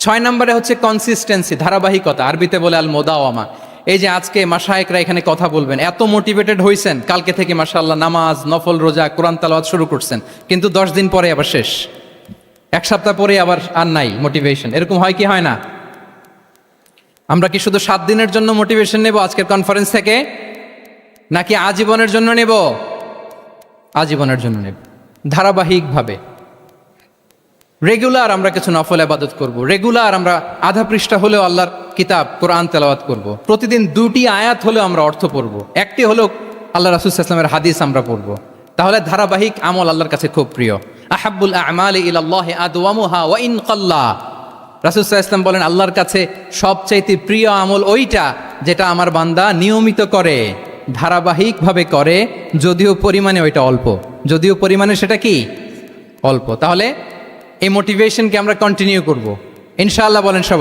6 নম্বরে হচ্ছে কনসিস্টেন্সি, ধারাবাহিকতা, আরবিতে বলে আল মোদাওয়ামা। এই যে আজকে মাশায়েখরা এখানে কথা বলবেন, এত মোটিভেটেড হয়েছেন, কালকে থেকে মাশাআল্লাহ নামাজ, নফল রোজা, কোরআন তেলাওয়াত শুরু করছেন, কিন্তু 10 দিন পরে আবার শেষ, 1 সপ্তাহ পরে আবার আর নাই মোটিভেশন। এরকম হয় কি হয় না? আমরা কি শুধু 7 দিনের জন্য মোটিভেশন নেব আজকের কনফারেন্স থেকে, নাকি আজীবনের জন্য নেব? আজীবনের জন্য নেব। ধারাবাহিকভাবে রেগুলার আমরা কিছু নফল ইবাদত করব, রেগুলার আমরা আধা পৃষ্ঠা হলেও আল্লাহর কিতাব কোরআন তেলাওয়াত করব, প্রতিদিন 2টি আয়াত হলেও আমরা অর্থ পড়ব, একটি হলেও আল্লাহ রাসূল সাল্লাল্লাহু আলাইহি ওয়াসাল্লামের হাদিস আমরা পড়ব। তাহলে ধারাবাহিক আমল আল্লাহর কাছে খুব প্রিয়। আহাব্বুল আ'মালি ইলাল্লাহি আদওয়ামুহা ওয়া ইন কাল্লা। রাসূল সাল্লাল্লাহু আলাইহি ওয়াসাল্লাম বলেন, আল্লাহর কাছে সবচাইতে প্রিয় আমল ওইটা যেটা আমার বান্দা নিয়মিত করে, ধারাবাহিকভাবে করে, যদিও পরিমাণে ওইটা অল্প, যদিও পরিমাণে সেটা কি অল্প। তাহলে এই মোটিভেশনকে আমরা কন্টিনিউ করব ইনশাআল্লাহ, বলেন সবাই।